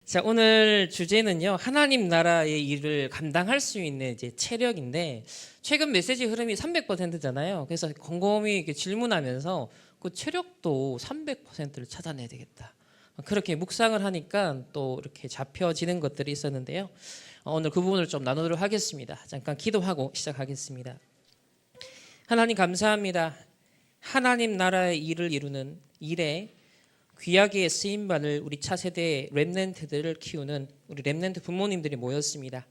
자, 오늘 주제는요, 하나님 나라의 일을 감당할 수 있는 이제 체력인데, 최근 메시지 흐름이 300%잖아요. 그래서 곰곰이 이렇게 질문하면서 그 체력도 300%를 찾아내야 되겠다. 그렇게 묵상을 하니까 또 이렇게 잡혀지는 것들이 있었는데요. 오늘 그 부분을 좀 나누도록 하겠습니다. 잠깐 기도하고 시작하겠습니다. 하나님 감사합니다. 하나님 나라의 일을 이루는 일에 귀하게 쓰임받을 우리 차세대 렘넌트들을 키우는 우리 렘넌트 부모님들이 모였습니다.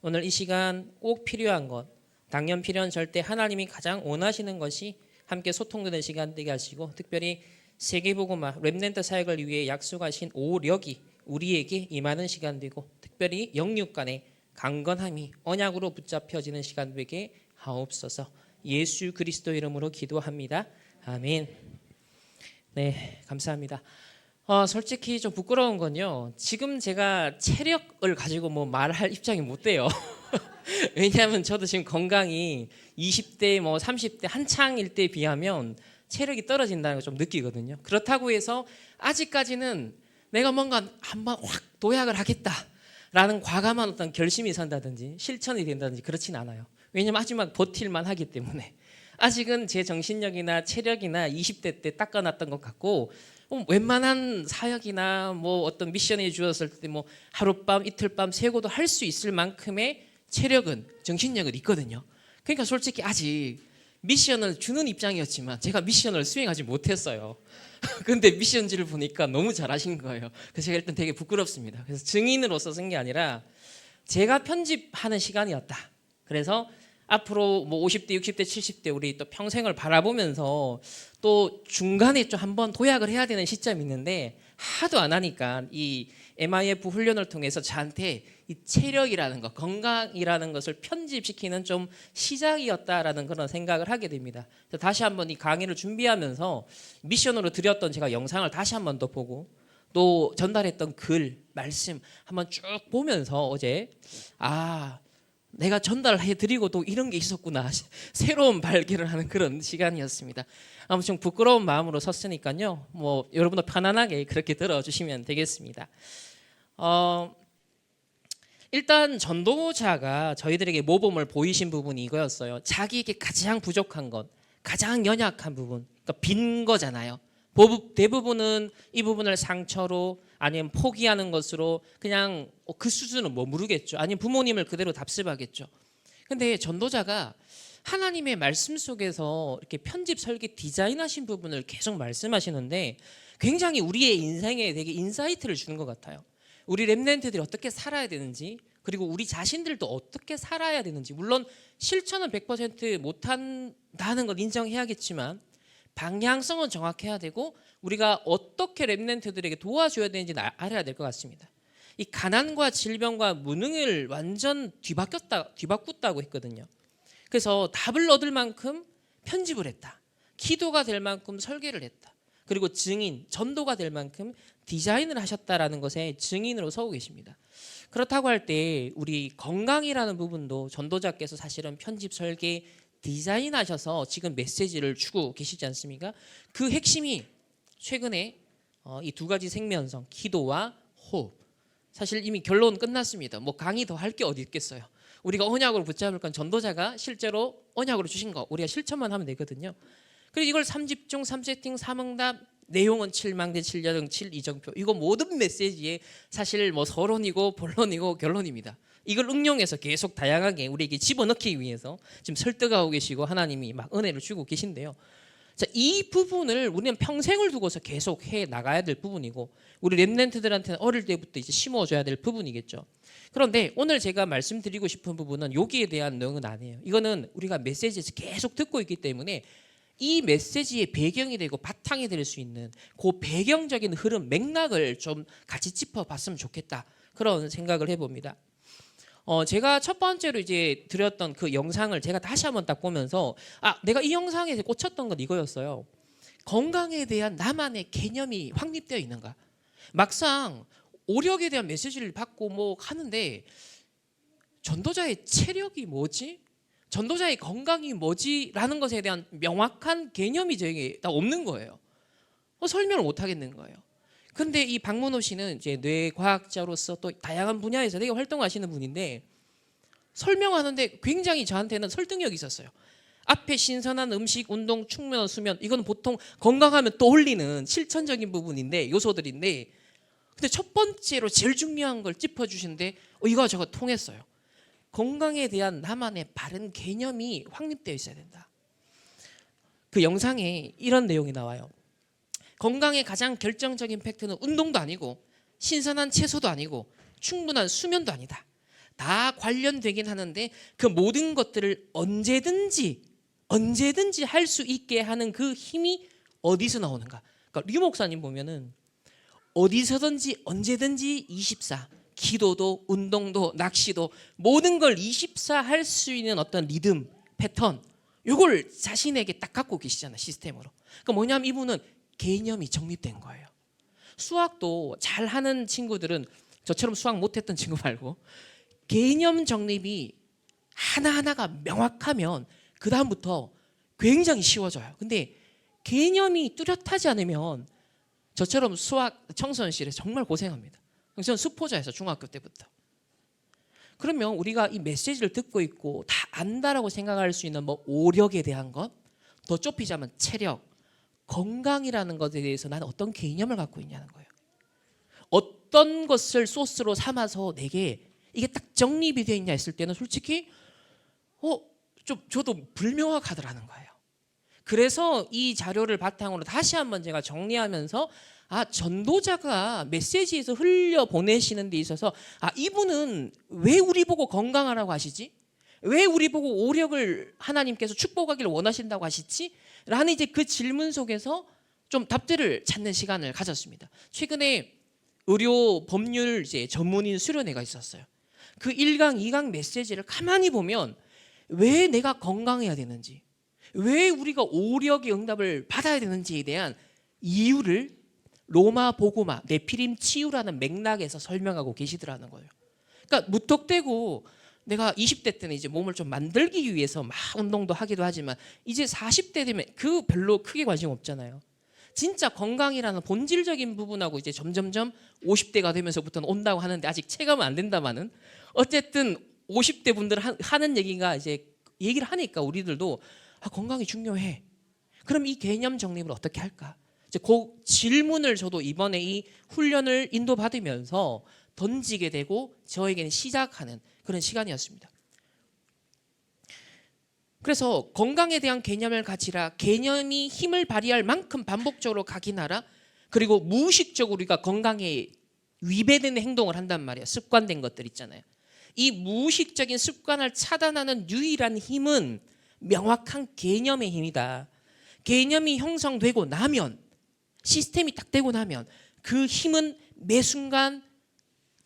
오늘 이 시간 꼭 필요한 것, 당연 필요한 절대 하나님이 가장 원하시는 것이 함께 소통되는 시간 되게 하시고, 특별히 세계복음화 렘넌트 사역을 위해 약속하신 오력이 우리에게 임하는 시간 되고, 특별히 영육 간의 강건함이 언약으로 붙잡혀지는 시간 되게 하옵소서. 예수 그리스도 이름으로 기도합니다. 아멘. 네, 감사합니다. 솔직히 좀 부끄러운 건요, 지금 제가 체력을 가지고 뭐 말할 입장이 못 돼요. 왜냐하면 저도 지금 건강이 20대 뭐 30대 한창일 때에 비하면 체력이 떨어진다는 걸 좀 느끼거든요. 그렇다고 해서 아직까지는 내가 뭔가 한번 확 도약을 하겠다라는 과감한 어떤 결심이 선다든지 실천이 된다든지 그렇진 않아요. 왜냐하면 마지막 버틸만 하기 때문에. 아직은 제 정신력이나 체력이나 20대 때 닦아놨던 것 같고, 웬만한 사역이나 뭐 어떤 미션이 주었을 때 뭐 하룻밤 이틀밤 새고도 할 수 있을 만큼의 체력은, 정신력은 있거든요. 그러니까 솔직히 아직 미션을 주는 입장이었지만 제가 미션을 수행하지 못했어요. 근데 미션지를 보니까 너무 잘하신 거예요. 그래서 제가 일단 되게 부끄럽습니다. 그래서 증인으로서 쓴 게 아니라 제가 편집하는 시간이었다. 그래서 앞으로 뭐 50대, 60대, 70대 우리 또 평생을 바라보면서 또 중간에 좀 한번 도약을 해야 되는 시점이 있는데 하도 안 하니까 이 MIF 훈련을 통해서 저한테 이 체력이라는 것, 건강이라는 것을 편집시키는 좀 시작이었다라는 그런 생각을 하게 됩니다. 그래서 다시 한번 이 강의를 준비하면서 미션으로 드렸던 제가 영상을 다시 한번 더 보고, 또 전달했던 글, 말씀 한번 쭉 보면서 어제 내가 전달해드리고 또 이런 게 있었구나, 새로운 발견을 하는 그런 시간이었습니다. 아무튼 부끄러운 마음으로 섰으니까요, 뭐 여러분도 편안하게 그렇게 들어주시면 되겠습니다. 일단 전도자가 저희들에게 모범을 보이신 부분이 이거였어요. 자기에게 가장 부족한 것, 가장 연약한 부분, 그러니까 빈 거잖아요. 대부분은 이 부분을 상처로 아니면 포기하는 것으로 그냥 그 수준은 뭐 모르겠죠. 아니면 부모님을 그대로 답습하겠죠. 근데 전도자가 하나님의 말씀 속에서 이렇게 편집 설계 디자인하신 부분을 계속 말씀하시는데 굉장히 우리의 인생에 되게 인사이트를 주는 것 같아요. 우리 렘넌트들이 어떻게 살아야 되는지, 그리고 우리 자신들도 어떻게 살아야 되는지, 물론 실천은 100% 못한다는 걸 인정해야겠지만 방향성은 정확해야 되고 우리가 어떻게 렘넌트들에게 도와줘야 되는지는 알아야 될 것 같습니다. 이 가난과 질병과 무능을 완전 뒤바꿨다고 했거든요. 그래서 답을 얻을 만큼 편집을 했다. 기도가 될 만큼 설계를 했다. 그리고 증인, 전도가 될 만큼 디자인을 하셨다라는 것에 증인으로 서고 계십니다. 그렇다고 할 때 우리 건강이라는 부분도 전도자께서 사실은 편집, 설계, 디자인하셔서 지금 메시지를 주고 계시지 않습니까? 그 핵심이 최근에 이 두 가지 생명성, 기도와 호흡. 사실 이미 결론 끝났습니다. 뭐 강의 더 할 게 어디 있겠어요. 우리가 언약으로 붙잡을 건 전도자가 실제로 언약으로 주신 거 우리가 실천만 하면 되거든요. 그리고 이걸 3집중, 3세팅, 3응답, 내용은 7망대, 7여등, 7이정표, 이거 모든 메시지에 사실 뭐 서론이고 본론이고 결론입니다. 이걸 응용해서 계속 다양하게 우리에게 집어넣기 위해서 지금 설득하고 계시고 하나님이 막 은혜를 주고 계신데요. 자, 이 부분을 우리는 평생을 두고서 계속 해 나가야 될 부분이고, 우리 렘넌트들한테는 어릴 때부터 이제 심어줘야 될 부분이겠죠. 그런데 오늘 제가 말씀드리고 싶은 부분은 여기에 대한 내용은 아니에요. 이거는 우리가 메시지에서 계속 듣고 있기 때문에 이 메시지의 배경이 되고 바탕이 될 수 있는 그 배경적인 흐름, 맥락을 좀 같이 짚어봤으면 좋겠다, 그런 생각을 해봅니다. 제가 첫 번째로 이제 드렸던 그 영상을 제가 다시 한번 딱 보면서 내가 이 영상에서 꽂혔던 건 이거였어요. 건강에 대한 나만의 개념이 확립되어 있는가. 막상 오력에 대한 메시지를 받고 뭐 하는데 전도자의 체력이 뭐지? 전도자의 건강이 뭐지라는 것에 대한 명확한 개념이 저에게 다 없는 거예요. 설명을 못 하겠는 거예요. 근데 이 박문호 씨는 이제 뇌과학자로서 또 다양한 분야에서 되게 활동하시는 분인데 설명하는데 굉장히 저한테는 설득력이 있었어요. 앞에 신선한 음식, 운동, 충면, 수면 이건 보통 건강하면 떠올리는 실천적인 부분인데 요소들인데 근데 첫 번째로 제일 중요한 걸 짚어주시는데 이거 저거 통했어요. 건강에 대한 나만의 바른 개념이 확립되어 있어야 된다. 그 영상에 이런 내용이 나와요. 건강의 가장 결정적인 팩트는 운동도 아니고 신선한 채소도 아니고 충분한 수면도 아니다. 다 관련되긴 하는데 그 모든 것들을 언제든지 할 수 있게 하는 그 힘이 어디서 나오는가? 그러니까 류 목사님 보면은 어디서든지 언제든지 24 기도도 운동도 낚시도 모든 걸 24 할 수 있는 어떤 리듬 패턴 이걸 자신에게 딱 갖고 계시잖아요. 시스템으로. 그러니까 뭐냐면 이분은 개념이 정립된 거예요. 수학도 잘하는 친구들은 저처럼 수학 못했던 친구 말고 개념 정립이 하나하나가 명확하면 그 다음부터 굉장히 쉬워져요. 근데 개념이 뚜렷하지 않으면 저처럼 수학 청소년실에 정말 고생합니다. 저는 수포자였어요. 중학교 때부터. 그러면 우리가 이 메시지를 듣고 있고 다 안다라고 생각할 수 있는 뭐 오력에 대한 것, 더 좁히자면 체력, 건강이라는 것에 대해서 나는 어떤 개념을 갖고 있냐는 거예요. 어떤 것을 소스로 삼아서 내게 이게 딱 정립이 되어 있냐 했을 때는 솔직히 좀 저도 불명확하더라는 거예요. 그래서 이 자료를 바탕으로 다시 한번 제가 정리하면서 전도자가 메시지에서 흘려 보내시는 데 있어서 이분은 왜 우리 보고 건강하라고 하시지? 왜 우리 보고 오력을 하나님께서 축복하기를 원하신다고 하시지? 라는 이제 그 질문 속에서 좀 답들을 찾는 시간을 가졌습니다. 최근에 의료 법률 이제 전문인 수련회가 있었어요. 그 1강, 2강 메시지를 가만히 보면 왜 내가 건강해야 되는지, 왜 우리가 오력의 응답을 받아야 되는지에 대한 이유를 로마 복음화, 네피림 치유라는 맥락에서 설명하고 계시더라는 거예요. 그러니까 무턱대고 내가 20대 때는 이제 몸을 좀 만들기 위해서 막 운동도 하기도 하지만 이제 40대 되면 그 별로 크게 관심 없잖아요. 진짜 건강이라는 본질적인 부분하고 이제 점점점 50대가 되면서부터는 온다고 하는데 아직 체감은 안 된다마는 어쨌든 50대 분들 하는 얘기가 이제 얘기를 하니까 우리들도 건강이 중요해. 그럼 이 개념 정립을 어떻게 할까? 이제 그 질문을 저도 이번에 이 훈련을 인도받으면서 던지게 되고 저에게는 시작하는 그런 시간이었습니다. 그래서 건강에 대한 개념을 가지라, 개념이 힘을 발휘할 만큼 반복적으로 각인하라, 그리고 무의식적으로 우리가 건강에 위배되는 행동을 한단 말이에요. 습관된 것들 있잖아요. 이 무의식적인 습관을 차단하는 유일한 힘은 명확한 개념의 힘이다. 개념이 형성되고 나면, 시스템이 딱 되고 나면 그 힘은 매 순간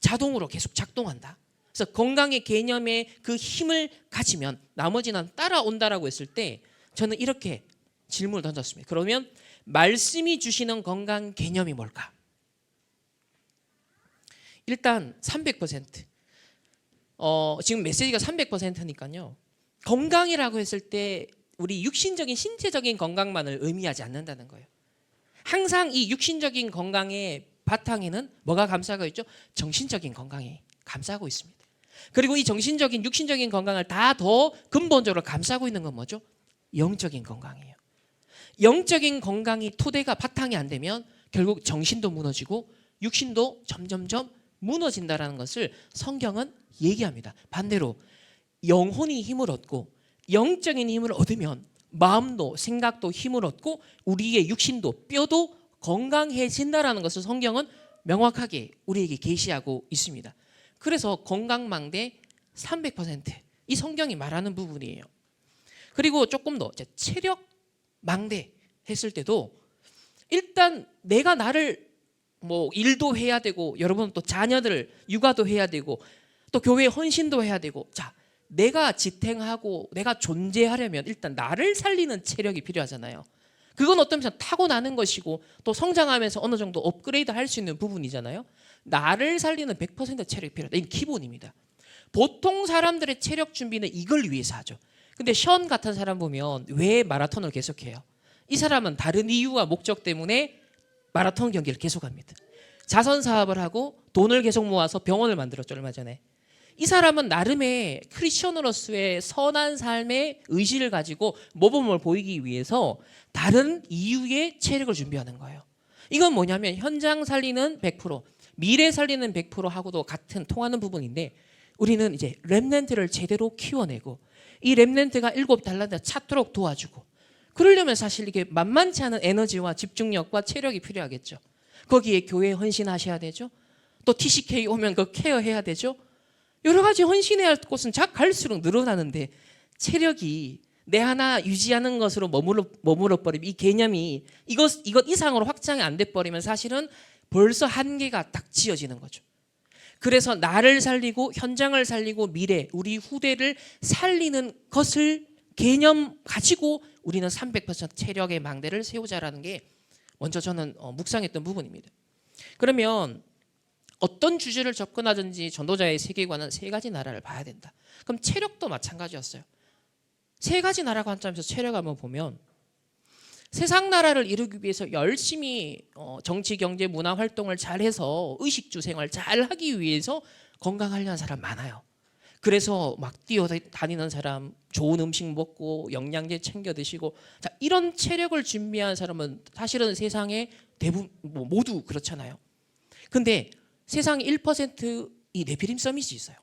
자동으로 계속 작동한다. 그래서 건강의 개념에 그 힘을 가지면 나머지는 따라온다라고 했을 때 저는 이렇게 질문을 던졌습니다. 그러면 말씀이 주시는 건강 개념이 뭘까? 일단 300%. 지금 메시지가 300%니까요. 건강이라고 했을 때 우리 육신적인 신체적인 건강만을 의미하지 않는다는 거예요. 항상 이 육신적인 건강의 바탕에는 뭐가 감싸고 있죠? 정신적인 건강이 감싸고 있습니다. 그리고 이 정신적인 육신적인 건강을 다 더 근본적으로 감싸고 있는 건 뭐죠? 영적인 건강이에요. 영적인 건강이 토대가 바탕이 안 되면 결국 정신도 무너지고 육신도 점점점 무너진다라는 것을 성경은 얘기합니다. 반대로 영혼이 힘을 얻고 영적인 힘을 얻으면 마음도 생각도 힘을 얻고 우리의 육신도 뼈도 건강해진다라는 것을 성경은 명확하게 우리에게 계시하고 있습니다. 그래서 건강망대 300%이 성경이 말하는 부분이에요. 그리고 조금 더 체력망대 했을 때도 일단 내가 나를 뭐 일도 해야 되고 여러분 또 자녀들 육아도 해야 되고 또 교회 헌신도 해야 되고 내가 지탱하고 내가 존재하려면 일단 나를 살리는 체력이 필요하잖아요. 그건 어떤 면에서 타고나는 것이고 또 성장하면서 어느 정도 업그레이드 할 수 있는 부분이잖아요. 나를 살리는 100% 체력이 필요하다. 이건 기본입니다. 보통 사람들의 체력 준비는 이걸 위해서 하죠. 근데 션 같은 사람 보면 왜 마라톤을 계속해요? 이 사람은 다른 이유와 목적 때문에 마라톤 경기를 계속합니다. 자선 사업을 하고 돈을 계속 모아서 병원을 만들었죠, 얼마 전에. 이 사람은 나름의 크리스천으로서의 선한 삶의 의지를 가지고 모범을 보이기 위해서 다른 이유의 체력을 준비하는 거예요. 이건 뭐냐면 현장 살리는 100%, 미래 살리는 100%하고도 같은 통하는 부분인데, 우리는 이제 렘넌트를 제대로 키워내고 이 렘넌트가 7달란트 찾도록 도와주고, 그러려면 사실 이게 만만치 않은 에너지와 집중력과 체력이 필요하겠죠. 거기에 교회에 헌신하셔야 되죠. 또 TCK 오면 그 케어해야 되죠. 여러 가지 헌신해야 할 곳은 갈수록 늘어나는데 체력이 내 하나 유지하는 것으로 머물러 버리면, 이 개념이 이것 이상으로 확장이 안 돼 버리면 사실은 벌써 한계가 딱 지어지는 거죠. 그래서 나를 살리고 현장을 살리고 미래, 우리 후대를 살리는 것을 개념 가지고 우리는 300% 체력의 망대를 세우자라는 게 먼저 저는 묵상했던 부분입니다. 그러면 어떤 주제를 접근하든지 전도자의 세계관은 세 가지 나라를 봐야 된다. 그럼 체력도 마찬가지였어요. 세 가지 나라 관점에서 체력 한번 보면, 세상 나라를 이루기 위해서 열심히 정치, 경제, 문화 활동을 잘해서 의식주 생활 잘하기 위해서 건강하려는 사람 많아요. 그래서 막 뛰어다니는 사람, 좋은 음식 먹고 영양제 챙겨 드시고, 자, 이런 체력을 준비한 사람은 사실은 세상에 대부분 모두 그렇잖아요. 근데 세상 1%이 네피림 서밋이 있어요.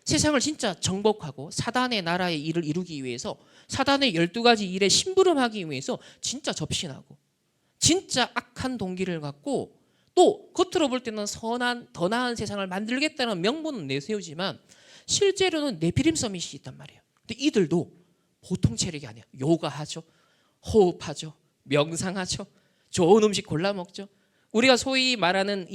세상을 진짜 정복하고 사단의 나라의 일을 이루기 위해서, 사단의 12가지 일에 심부름하기 위해서 진짜 접신하고 진짜 악한 동기를 갖고 또 겉으로 볼 때는 선한 더 나은 세상을 만들겠다는 명분은 내세우지만 실제로는 네피림 서밋이 있단 말이에요. 근데 이들도 보통 체력이 아니야. 요가하죠, 호흡하죠, 명상하죠, 좋은 음식 골라 먹죠. 우리가 소위 말하는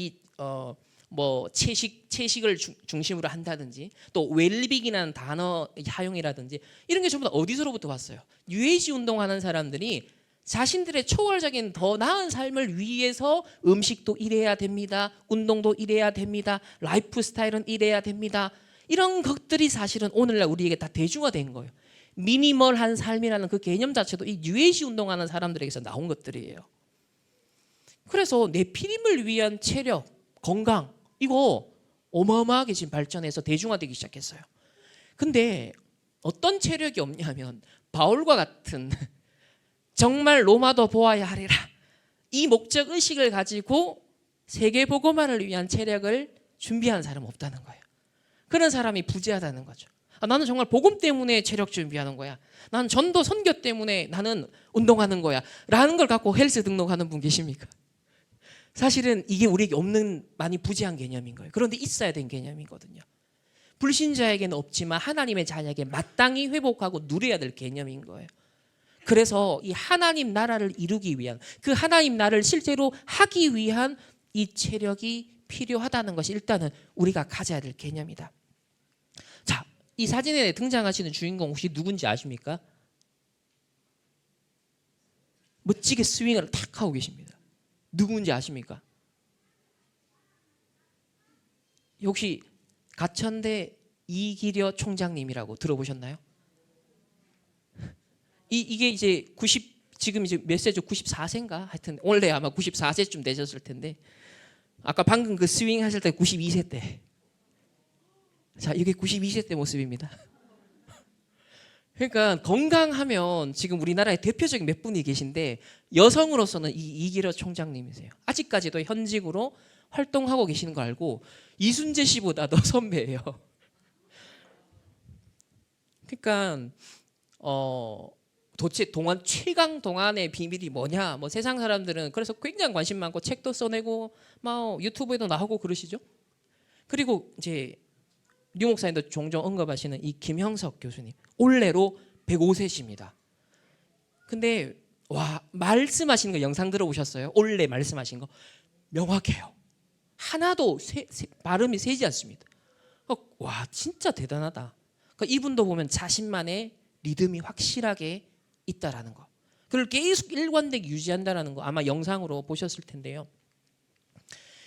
채식을 중심으로 한다든지, 또 웰빙이라는 단어 사용이라든지, 이런 게 전부 다 어디서로부터 왔어요? 뉴에이지 운동하는 사람들이 자신들의 초월적인 더 나은 삶을 위해서 음식도 이래야 됩니다, 운동도 이래야 됩니다, 라이프 스타일은 이래야 됩니다, 이런 것들이 사실은 오늘날 우리에게 다 대중화된 거예요. 미니멀한 삶이라는 그 개념 자체도 이 뉴에이지 운동하는 사람들에게서 나온 것들이에요. 그래서 네피림을 위한 체력, 건강, 이거 어마어마하게 지금 발전해서 대중화되기 시작했어요. 근데 어떤 체력이 없냐면 바울과 같은 정말 로마도 보아야 하리라, 이 목적 의식을 가지고 세계 복음화를 위한 체력을 준비한 사람은 없다는 거예요. 그런 사람이 부재하다는 거죠. 나는 정말 복음 때문에 체력 준비하는 거야, 나는 전도 선교 때문에 나는 운동하는 거야 라는 걸 갖고 헬스 등록하는 분 계십니까? 사실은 이게 우리에게 없는, 많이 부재한 개념인 거예요. 그런데 있어야 되는 개념이거든요. 불신자에게는 없지만 하나님의 자녀에게 마땅히 회복하고 누려야 될 개념인 거예요. 그래서 이 하나님 나라를 이루기 위한, 그 하나님 나라를 실제로 하기 위한 이 체력이 필요하다는 것이 일단은 우리가 가져야 될 개념이다. 자, 이 사진에 등장하시는 주인공 혹시 누군지 아십니까? 멋지게 스윙을 탁 하고 계십니다. 누군지 아십니까? 혹시 가천대 이기려 총장님이라고 들어보셨나요? 이게 이제 지금 이제 몇 세죠? 94세인가? 하여튼 원래 아마 94세쯤 되셨을 텐데, 아까 방금 그 스윙 하실 때 92세 때. 자, 이게 92세 때 모습입니다. 그러니까 건강하면 지금 우리나라에 대표적인 몇 분이 계신데, 여성으로서는 이기려 총장님이세요. 아직까지도 현직으로 활동하고 계시는 거 알고 이순재 씨보다 더 선배예요. 그러니까 도대체 최강 동안의 비밀이 뭐냐? 뭐 세상 사람들은 그래서 굉장히 관심 많고 책도 써내고 막 유튜브에도 나오고 그러시죠. 그리고 이제 류 목사님도 종종 언급하시는 이 김형석 교수님, 올해로 105세십니다. 근데 와, 말씀하시는 거 영상 들어보셨어요? 올해 말씀하신 거 명확해요. 하나도 발음이 세지 않습니다. 와, 진짜 대단하다. 그러니까 이분도 보면 자신만의 리듬이 확실하게 있다라는 거, 그걸 계속 일관되게 유지한다라는 거 아마 영상으로 보셨을 텐데요.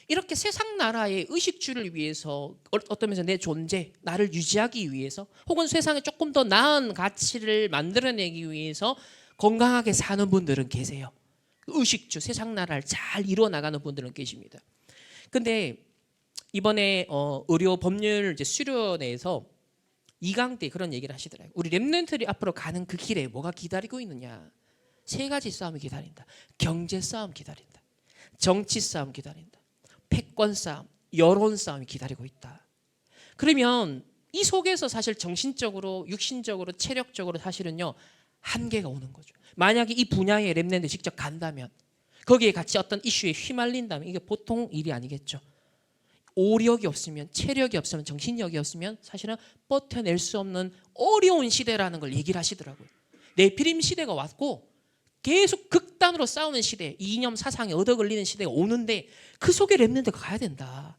이렇게 세상 나라의 의식주를 위해서, 어떤 면에서 내 존재, 나를 유지하기 위해서, 혹은 세상에 조금 더 나은 가치를 만들어내기 위해서 건강하게 사는 분들은 계세요. 의식주, 세상 나라를 잘 이루어 나가는 분들은 계십니다. 근데 이번에 의료 법률 이제 수련회에서 2강 때 그런 얘기를 하시더라고요. 우리 렘넌트들이 앞으로 가는 그 길에 뭐가 기다리고 있느냐. 3가지 싸움이 기다린다. 경제 싸움 기다린다. 정치 싸움 기다린다. 패권 싸움, 여론 싸움이 기다리고 있다. 그러면 이 속에서 사실 정신적으로, 육신적으로, 체력적으로 사실은요 한계가 오는 거죠. 만약에 이 분야에 렘넌트 직접 간다면, 거기에 같이 어떤 이슈에 휘말린다면 이게 보통 일이 아니겠죠. 오력이 없으면, 체력이 없으면, 정신력이 없으면 사실은 버텨낼 수 없는 어려운 시대라는 걸 얘기를 하시더라고요. 네피림 시대가 왔고 계속 극단으로 싸우는 시대, 이념 사상에 얻어걸리는 시대가 오는데 그 속에 렘넌트가 가야 된다.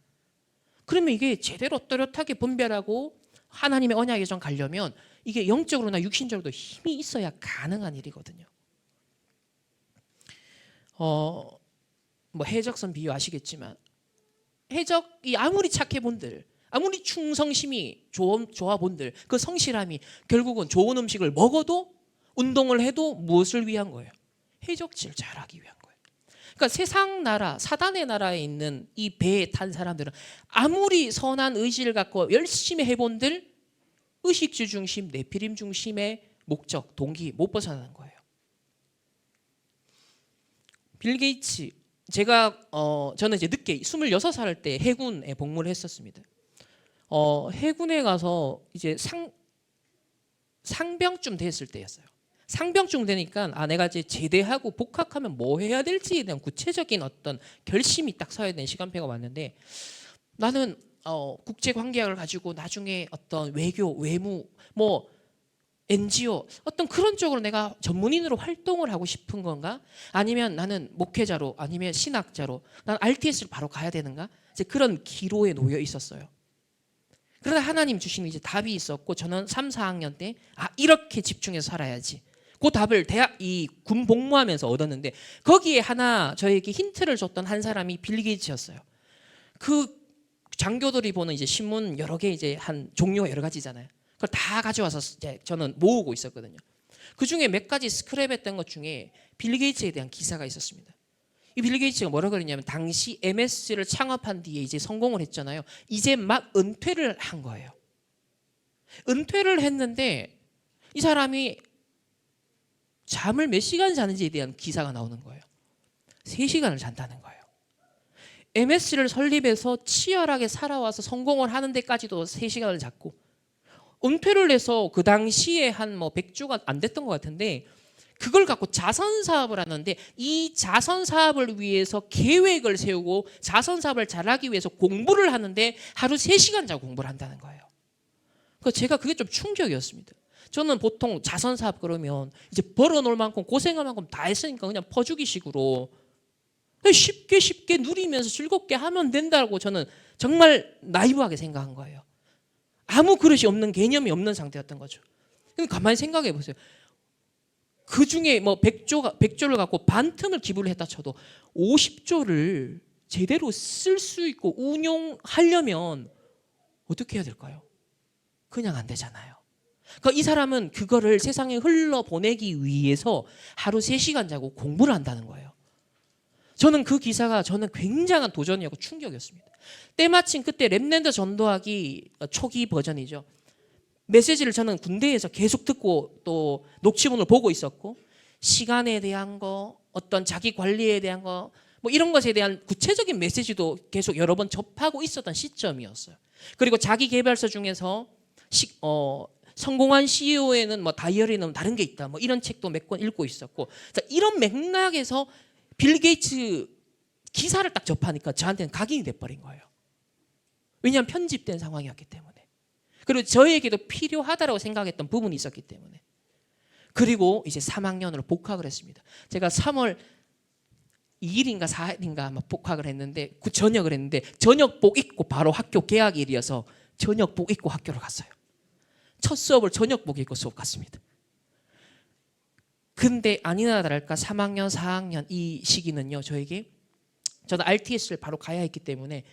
그러면 이게 제대로 또렷하게 분별하고 하나님의 언약에 좀 가려면 이게 영적으로나 육신적으로도 힘이 있어야 가능한 일이거든요. 뭐 해적선 비유 아시겠지만, 해적이 아무리 착해 본들, 아무리 충성심이 좋아 본들, 그 성실함이 결국은 좋은 음식을 먹어도, 운동을 해도 무엇을 위한 거예요? 해적질 잘하기 위한 거예요. 그러니까 세상 나라, 사단의 나라에 있는 이 배에 탄 사람들은 아무리 선한 의지를 갖고 열심히 해본들 의식주 중심, 네피림 중심의 목적, 동기 못 벗어나는 거예요. 빌 게이츠, 제가 저는 이제 늦게 26살 때 해군에 복무를 했었습니다. 해군에 가서 이제 상병쯤 됐을 때였어요. 상병쯤 되니까 내가 이제 제대하고 복학하면 뭐 해야 될지에 대한 구체적인 어떤 결심이 딱 서야 되는 시간표가 왔는데, 나는 국제 관계학을 가지고 나중에 어떤 외교, 외무, 뭐 NGO 어떤 그런 쪽으로 내가 전문인으로 활동을 하고 싶은 건가? 아니면 나는 목회자로, 아니면 신학자로, 난 RTS를 바로 가야 되는가? 이제 그런 기로에 놓여 있었어요. 그러다 하나님 주신 이제 답이 있었고, 저는 3, 4학년 때 이렇게 집중해서 살아야지. 그 답을 이 군 복무하면서 얻었는데, 거기에 하나 저에게 힌트를 줬던 한 사람이 빌 게이츠였어요. 그 장교들이 보는 이제 신문 여러 개 이제 한 종류가 여러 가지잖아요. 그걸 다 가져와서 이제 저는 모으고 있었거든요. 그 중에 몇 가지 스크랩했던 것 중에 빌 게이츠에 대한 기사가 있었습니다. 이 빌 게이츠가 뭐라고 그랬냐면, 당시 MS를 창업한 뒤에 이제 성공을 했잖아요. 이제 막 은퇴를 한 거예요. 은퇴를 했는데 이 사람이 잠을 몇 시간 자는지에 대한 기사가 나오는 거예요. 3시간을 잔다는 거예요. MS를 설립해서 치열하게 살아와서 성공을 하는 데까지도 3시간을 잤고, 은퇴를 해서 그 당시에 한 뭐 100주가 안 됐던 것 같은데, 그걸 갖고 자선 사업을 하는데, 이 자선 사업을 위해서 계획을 세우고 자선 사업을 잘하기 위해서 공부를 하는데 하루 3시간 자고 공부를 한다는 거예요. 그래서 제가 그게 좀 충격이었습니다. 저는 보통 자선 사업 그러면 이제 벌어놓을 만큼 고생할 만큼 다 했으니까 그냥 퍼주기식으로 쉽게 누리면서 즐겁게 하면 된다고 저는 정말 나이브하게 생각한 거예요. 아무 그릇이 없는, 개념이 없는 상태였던 거죠. 근데 가만히 생각해 보세요. 그 중에 뭐 100조를 갖고 반틈을 기부를 했다 쳐도 50조를 제대로 쓸 수 있고 운용하려면 어떻게 해야 될까요? 그냥 안 되잖아요. 그러니까 이 사람은 그거를 세상에 흘러보내기 위해서 하루 3시간 자고 공부를 한다는 거예요. 저는 그 기사가 저는 굉장한 도전이었고 충격이었습니다. 때마침 그때 렘넌트 전도하기 초기 버전이죠. 메시지를 저는 군대에서 계속 듣고 또 녹취본을 보고 있었고, 시간에 대한 거, 어떤 자기 관리에 대한 거, 뭐 이런 것에 대한 구체적인 메시지도 계속 여러 번 접하고 있었던 시점이었어요. 그리고 자기 개발서 중에서 성공한 CEO에는 뭐 다이어리는 다른 게 있다, 뭐 이런 책도 몇 권 읽고 있었고, 이런 맥락에서 빌 게이츠 기사를 딱 접하니까 저한테는 각인이 돼버린 거예요. 왜냐하면 편집된 상황이었기 때문에. 그리고 저에게도 필요하다고 생각했던 부분이 있었기 때문에. 그리고 이제 3학년으로 복학을 했습니다. 제가 3월 2일인가 4일인가 아마 복학을 했는데, 그 전역을 했는데, 전역복 입고 바로 학교 개학일이어서 전역복 입고 학교를 갔어요. 첫 수업을 전역복 입고 수업 갔습니다. 근데 아니나 다를까 3학년, 4학년 이 시기는요, 저는 RTS를 바로 가야 했기 때문에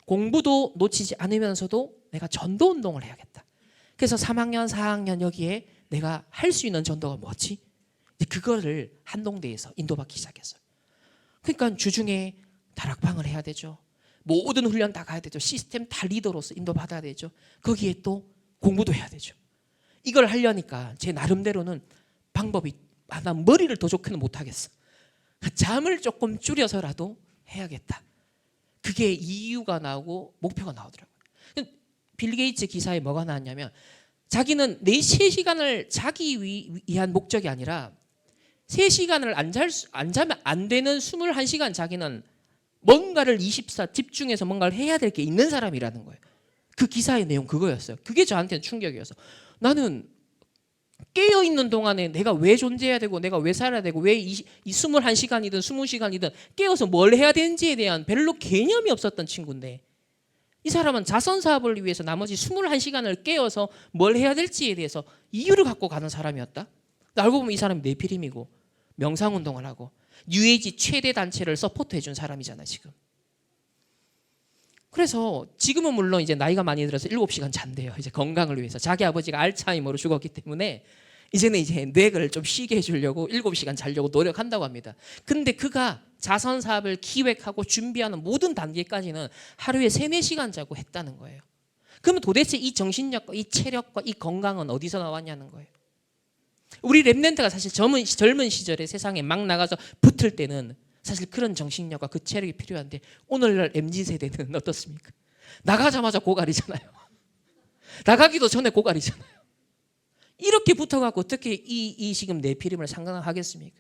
공부도 놓치지 않으면서도 내가 전도 운동을 해야겠다. 그래서 3학년, 4학년 여기에 내가 할 수 있는 전도가 뭐지? 그거를 한동대에서 인도받기 시작했어요. 그러니까 주중에 다락방을 해야 되죠. 모든 훈련 다 가야 되죠. 시스템 다 리더로서 인도받아야 되죠. 거기에 또 공부도 해야 되죠. 이걸 하려니까 제 나름대로는 방법이 난 머리를 더 좋게는 못하겠어. 잠을 조금 줄여서라도 해야겠다. 그게 이유가 나오고 목표가 나오더라고요. 빌 게이츠 기사에 뭐가 나왔냐면 자기는 3시간을 자기 위한 목적이 아니라 3시간을 안 자면 안 되는 21시간 자기는 뭔가를 24 집중해서 뭔가를 해야 될 게 있는 사람이라는 거예요. 그 기사의 내용 그거였어요. 그게 저한테는 충격이어서 나는 깨어있는 동안에 내가 왜 존재해야 되고 내가 왜 살아야 되고 왜 이 21시간이든 20시간이든 깨어서 뭘 해야 되는지에 대한 별로 개념이 없었던 친구인데 이 사람은 자선 사업을 위해서 나머지 21시간을 깨어서 뭘 해야 될지에 대해서 이유를 갖고 가는 사람이었다. 알고 보면 이 사람이 네피림이고 명상운동을 하고 뉴에이지 최대 단체를 서포트해 준 사람이잖아요 지금. 그래서 지금은 물론 이제 나이가 많이 들어서 7시간 잔대요. 이제 건강을 위해서. 자기 아버지가 알츠하이머로 죽었기 때문에 이제는 이제 뇌를 좀 쉬게 해주려고 7시간 자려고 노력한다고 합니다. 근데 그가 자선 사업을 기획하고 준비하는 모든 단계까지는 하루에 3-4시간 자고 했다는 거예요. 그러면 도대체 이 정신력과 이 체력과 이 건강은 어디서 나왔냐는 거예요. 우리 랩런트가 사실 젊은 시절에 세상에 막 나가서 붙을 때는 사실 그런 정신력과 그 체력이 필요한데 오늘날 MZ세대는 어떻습니까? 나가자마자 고갈이잖아요. 나가기도 전에 고갈이잖아요. 이렇게 붙어갖고 어떻게 이 지금 네피림을 상강하겠습니까?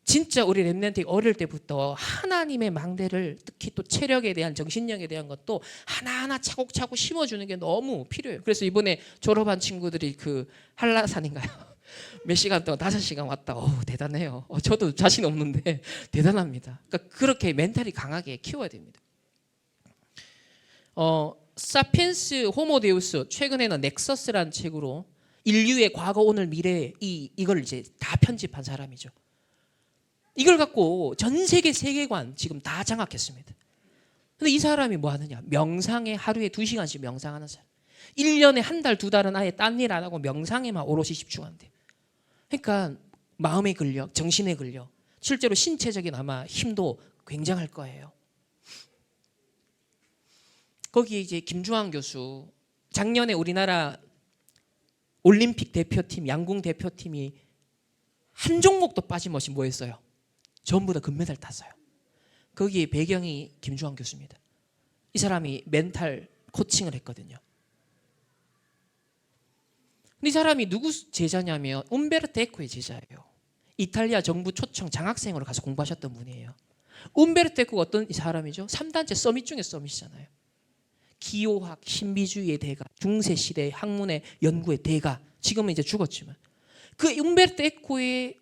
진짜 우리 랩런트 어릴 때부터 하나님의 망대를 특히 또 체력에 대한 정신력에 대한 것도 하나하나 차곡차곡 심어주는 게 너무 필요해요. 그래서 이번에 졸업한 친구들이 그 한라산인가요? 몇 시간 동안 5시간 왔다. 대단해요. 저도 자신 없는데 대단합니다. 그러니까 그렇게 멘탈이 강하게 키워야 됩니다. 사피엔스 호모데우스 최근에는 넥서스라는 책으로 인류의 과거 오늘 미래 이걸 이제 다 편집한 사람이죠. 이걸 갖고 전 세계 세계관 지금 다 장악했습니다. 근데 이 사람이 뭐 하느냐? 명상에 하루에 2시간씩 명상하는 사람. 1년에 1달, 2달은 아예 딴 일 안 하고 명상에만 오롯이 집중한대. 그러니까 마음의 근력, 정신의 근력, 실제로 신체적인 아마 힘도 굉장할 거예요. 거기에 이제 김주환 교수, 작년에 우리나라 올림픽 대표팀, 양궁 대표팀이 한 종목도 빠짐없이 뭐 했어요? 전부 다 금메달 땄어요. 거기에 배경이 김주환 교수입니다. 이 사람이 멘탈 코칭을 했거든요. 근데 이 사람이 누구 제자냐면 움베르토 에코의 제자예요. 이탈리아 정부 초청 장학생으로 가서 공부하셨던 분이에요. 움베르토 에코가 어떤 사람이죠? 3단체 서밋 중에 서밋이잖아요. 기호학, 신비주의의 대가, 중세시대 학문의 연구의 대가. 지금은 이제 죽었지만 그 움베르토 에코의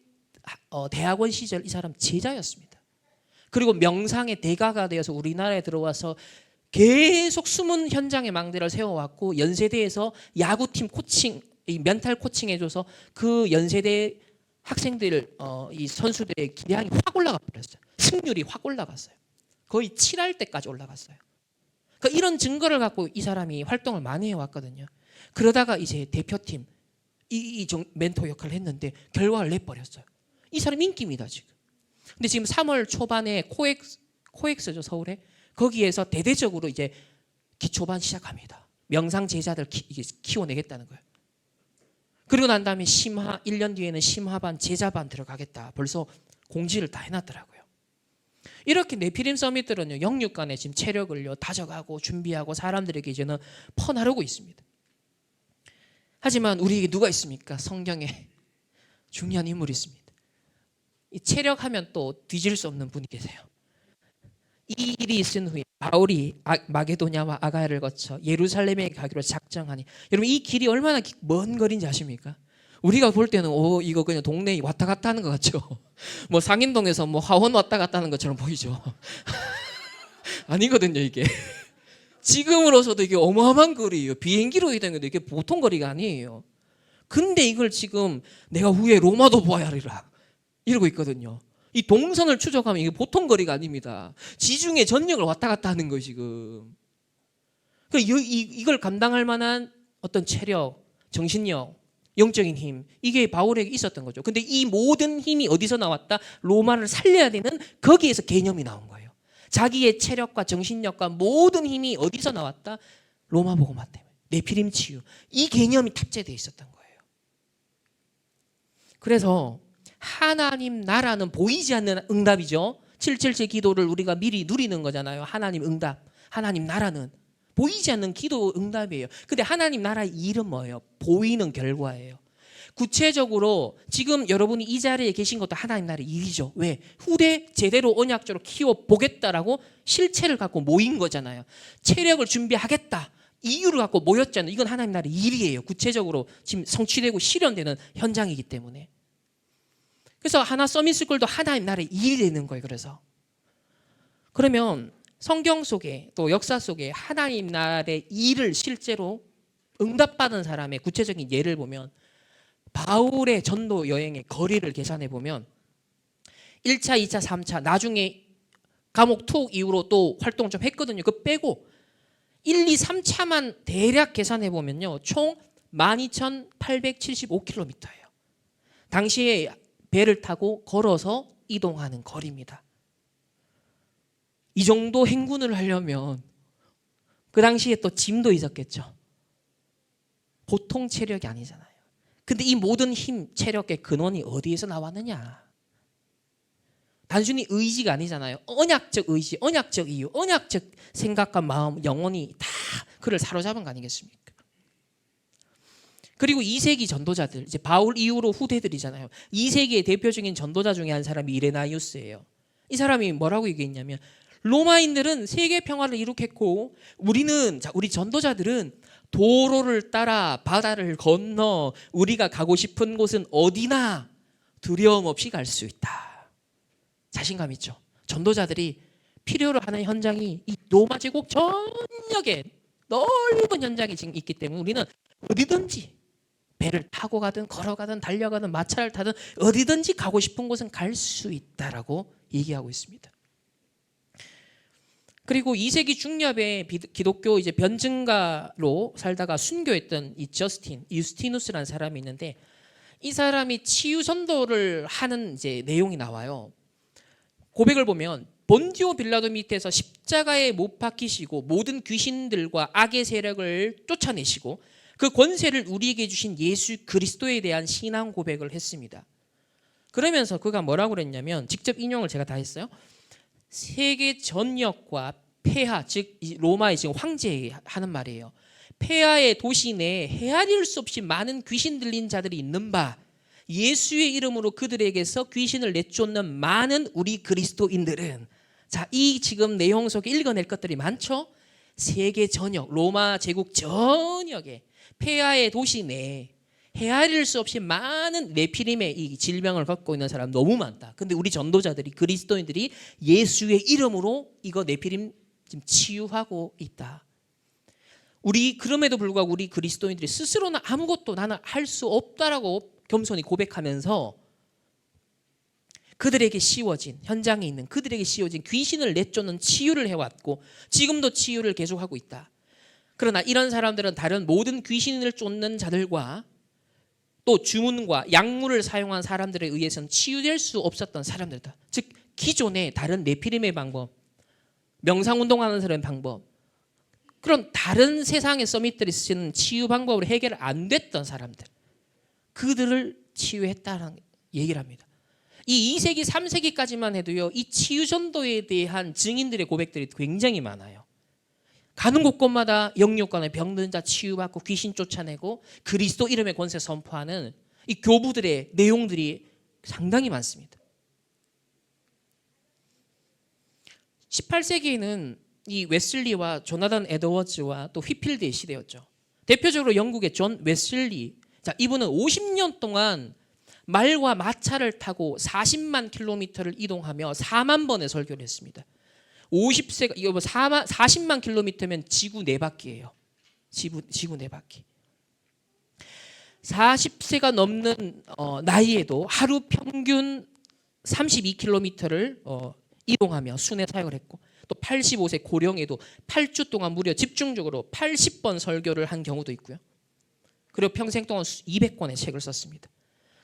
대학원 시절 이 사람 제자였습니다. 그리고 명상의 대가가 되어서 우리나라에 들어와서 계속 숨은 현장의 망대를 세워왔고 연세대에서 야구팀 코칭, 이 멘탈 코칭 해줘서 그 연세대 학생들 이 선수들의 기량이 확 올라가 버렸어요. 승률이 확 올라갔어요. 거의 7할 때까지 올라갔어요. 그러니까 이런 증거를 갖고 이 사람이 활동을 많이 해왔거든요. 그러다가 이제 대표팀 이 멘토 역할을 했는데 결과를 내버렸어요. 이 사람 인기입니다 지금. 근데 지금 3월 초반에 코엑스죠 서울에 거기에서 대대적으로 이제 기초반 시작합니다. 명상 제자들 키워내겠다는 거예요. 그리고 난 다음에 심화 1년 뒤에는 심화반 제자반 들어가겠다. 벌써 공지를 다 해놨더라고요. 이렇게 네피림 서밋들은요 영육간에 지금 체력을요 다져가고 준비하고 사람들에게 이제는 퍼나르고 있습니다. 하지만 우리에게 누가 있습니까? 성경에 중요한 인물이 있습니다. 이 체력하면 또 뒤질 수 없는 분이 계세요. 이 일이 있은 후에 바울이 마게도냐와 아가야를 거쳐 예루살렘에 가기로 작정하니 여러분 이 길이 얼마나 먼 거리인지 아십니까? 우리가 볼 때는 이거 그냥 동네에 왔다 갔다 하는 것 같죠. 뭐 상인동에서 뭐 화원 왔다 갔다 하는 것처럼 보이죠. 아니거든요 이게. 지금으로서도 이게 어마어마한 거리예요. 비행기로 이동해도 이게 보통 거리가 아니에요. 근데 이걸 지금 내가 후에 로마도 보아야 하리라 이러고 있거든요. 이 동선을 추적하면 이게 보통 거리가 아닙니다. 지중해 전역을 왔다 갔다 하는 거예요 지금. 이걸 감당할 만한 어떤 체력, 정신력, 영적인 힘 이게 바울에게 있었던 거죠. 근데 이 모든 힘이 어디서 나왔다? 로마를 살려야 되는 거기에서 개념이 나온 거예요. 자기의 체력과 정신력과 모든 힘이 어디서 나왔다? 로마복음화 때문에. 네피림 치유. 이 개념이 탑재되어 있었던 거예요. 그래서 하나님 나라는 보이지 않는 응답이죠. 777 기도를 우리가 미리 누리는 거잖아요. 하나님 응답. 하나님 나라는 보이지 않는 기도 응답이에요. 근데 하나님 나라의 일은 뭐예요? 보이는 결과예요. 구체적으로 지금 여러분이 이 자리에 계신 것도 하나님 나라의 일이죠. 왜? 후대 제대로 언약적으로 키워보겠다라고 실체를 갖고 모인 거잖아요. 체력을 준비하겠다. 이유를 갖고 모였잖아요. 이건 하나님 나라의 일이에요. 구체적으로 지금 성취되고 실현되는 현장이기 때문에. 그래서 하나 서밋스쿨도 하나님 나라의 일이 되는 거예요. 그러면 성경 속에 또 역사 속에 하나님 나라의 일을 실제로 응답받은 사람의 구체적인 예를 보면 바울의 전도 여행의 거리를 계산해 보면 1차, 2차, 3차 나중에 감옥 투옥 이후로 또 활동 좀 했거든요. 그거 빼고 1, 2, 3차만 대략 계산해 보면요. 총 12,875km예요. 당시에 배를 타고 걸어서 이동하는 거리입니다. 이 정도 행군을 하려면 그 당시에 또 짐도 있었겠죠. 보통 체력이 아니잖아요. 근데 이 모든 힘, 체력의 근원이 어디에서 나왔느냐? 단순히 의지가 아니잖아요. 언약적 의지, 언약적 이유, 언약적 생각과 마음, 영혼이 다 그를 사로잡은 거 아니겠습니까? 그리고 2세기 전도자들, 이제 바울 이후로 후대들이잖아요. 2세기의 대표적인 전도자 중에 한 사람이 이레나이우스예요. 이 사람이 뭐라고 얘기했냐면 로마인들은 세계 평화를 이룩했고 우리 전도자들은 도로를 따라 바다를 건너 우리가 가고 싶은 곳은 어디나 두려움 없이 갈 수 있다. 자신감 있죠. 전도자들이 필요로 하는 현장이 이 로마 제국 전역에 넓은 현장이 지금 있기 때문에 우리는 어디든지 배를 타고 가든 걸어가든 달려가든 마차를 타든 어디든지 가고 싶은 곳은 갈 수 있다라고 얘기하고 있습니다. 그리고 2세기 중엽에 기독교 이제 변증가로 살다가 순교했던 이 유스티누스라는 사람이 있는데 이 사람이 치유 전도를 하는 이제 내용이 나와요. 고백을 보면 본디오 빌라도 밑에서 십자가에 못 박히시고 모든 귀신들과 악의 세력을 쫓아내시고 그 권세를 우리에게 주신 예수 그리스도에 대한 신앙 고백을 했습니다. 그러면서 그가 뭐라고 그랬냐면 직접 인용을 제가 다 했어요. 세계 전역과 폐하, 즉 로마의 지금 황제 하는 말이에요. 폐하의 도시 내에 헤아릴 수 없이 많은 귀신 들린 자들이 있는 바 예수의 이름으로 그들에게서 귀신을 내쫓는 많은 우리 그리스도인들은 자, 이 지금 내용 속에 읽어낼 것들이 많죠. 세계 전역, 로마 제국 전역에 폐하의 도시 내에 헤아릴 수 없이 많은 네피림의 이 질병을 갖고 있는 사람 너무 많다. 근데 우리 전도자들이 그리스도인들이 예수의 이름으로 이거 네피림 지금 치유하고 있다. 우리 그럼에도 불구하고 우리 그리스도인들이 스스로는 아무것도 나는 할 수 없다라고 겸손히 고백하면서 그들에게 씌워진 현장에 있는 그들에게 씌워진 귀신을 내쫓는 치유를 해왔고 지금도 치유를 계속하고 있다. 그러나 이런 사람들은 다른 모든 귀신을 쫓는 자들과 또 주문과 약물을 사용한 사람들에 의해서는 치유될 수 없었던 사람들이다. 즉 기존의 다른 네피림의 방법, 명상운동하는 사람의 방법, 그런 다른 세상의 서밋들이 쓰는 치유 방법으로 해결 안 됐던 사람들, 그들을 치유했다는 얘기를 합니다. 이 2세기, 3세기까지만 해도요, 이 치유 전도에 대한 증인들의 고백들이 굉장히 많아요. 가는 곳곳마다 영육간의 병든 자 치유받고 귀신 쫓아내고 그리스도 이름의 권세 선포하는 이 교부들의 내용들이 상당히 많습니다. 18세기에는 이 웨슬리와 조나단 에드워즈와 또 휘필드의 시대였죠. 대표적으로 영국의 존 웨슬리, 자, 이분은 50년 동안 말과 마차를 타고 40만 킬로미터를 이동하며 4만 번의 설교를 했습니다. 50세가 이거 40만 킬로미터면 지구 4바퀴예요. 지구 4바퀴. 40세가 넘는 나이에도 하루 평균 32킬로미터를 이동하며 순회 사역을 했고 또 85세 고령에도 8주 동안 무려 집중적으로 80번 설교를 한 경우도 있고요. 그리고 평생 동안 200권의 책을 썼습니다.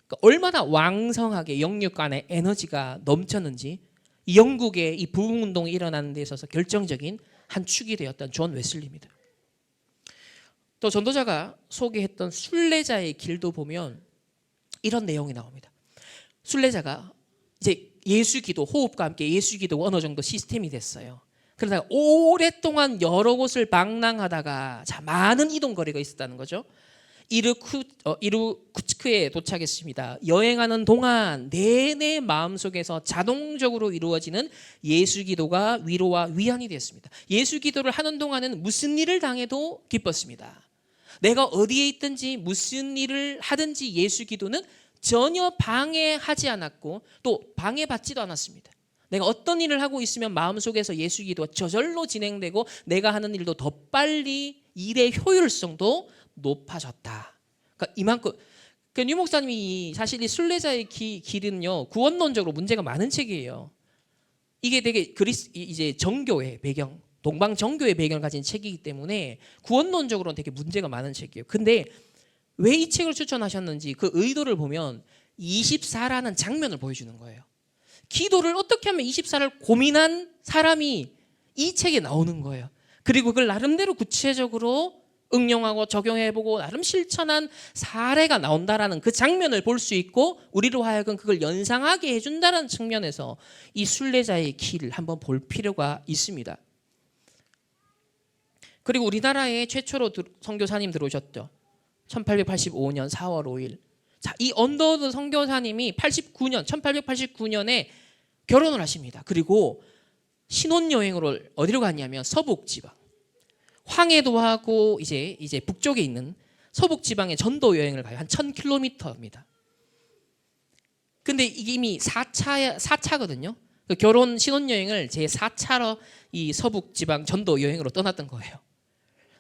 그러니까 얼마나 왕성하게 영육 간의 에너지가 넘쳤는지 이 영국의 이 부흥운동이 일어나는 데 있어서 결정적인 한 축이 되었던 존 웨슬리입니다. 또 전도자가 소개했던 순례자의 길도 보면 이런 내용이 나옵니다. 순례자가 이제 예수기도, 호흡과 함께 예수기도가 어느 정도 시스템이 됐어요. 그러다가 오랫동안 여러 곳을 방랑하다가 많은 이동거리가 있었다는 거죠. 이르쿠츠크에 도착했습니다. 여행하는 동안 내내 마음속에서 자동적으로 이루어지는 예수기도가 위로와 위안이 됐습니다. 예수기도를 하는 동안은 무슨 일을 당해도 기뻤습니다. 내가 어디에 있든지 무슨 일을 하든지 예수기도는 전혀 방해하지 않았고 또 방해받지도 않았습니다. 내가 어떤 일을 하고 있으면 마음속에서 예수기도가 저절로 진행되고 내가 하는 일도 더 빨리 일의 효율성도 높아졌다. 그러니까 이만큼 유 목사님이 사실 이 순례자의 길은요 구원론적으로 문제가 많은 책이에요. 이게 되게 이제 정교의 배경, 동방 정교의 배경을 가진 책이기 때문에 구원론적으로는 되게 문제가 많은 책이에요. 근데 왜 이 책을 추천하셨는지 그 의도를 보면 24라는 장면을 보여주는 거예요. 기도를 어떻게 하면 24를 고민한 사람이 이 책에 나오는 거예요. 그리고 그걸 나름대로 구체적으로 응용하고 적용해보고 나름 실천한 사례가 나온다라는 그 장면을 볼 수 있고 우리로 하여금 그걸 연상하게 해준다는 측면에서 이 순례자의 길을 한번 볼 필요가 있습니다. 그리고 우리나라에 최초로 선교사님 들어오셨죠. 1885년 4월 5일. 자, 이 언더우드 선교사님이 1889년에 결혼을 하십니다. 그리고 신혼여행으로 어디로 갔냐면 서북지방. 황해도 하고 이제 북쪽에 있는 서북지방에 전도 여행을 가요. 한 1000km입니다. 근데 이게 이미 4차거든요. 그 결혼 신혼여행을 제 4차로 이 서북지방 전도 여행으로 떠났던 거예요.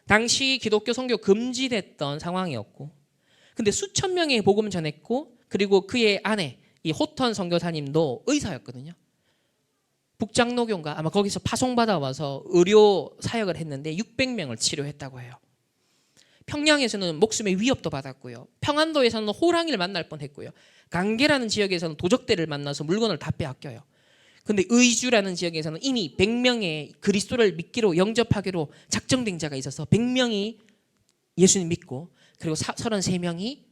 당시 기독교 선교 금지됐던 상황이었고, 근데 수천 명의 복음 전했고, 그리고 그의 아내 이 호턴 선교사님도 의사였거든요. 북장로교인가 아마 거기서 파송받아 와서 의료 사역을 했는데 600명을 치료했다고 해요. 평양에서는 목숨의 위협도 받았고요. 평안도에서는 호랑이를 만날 뻔했고요. 강계라는 지역에서는 도적대를 만나서 물건을 다 빼앗겨요. 근데 의주라는 지역에서는 이미 100명의 그리스도를 믿기로 영접하기로 작정된 자가 있어서 100명이 예수님 믿고 그리고 33명이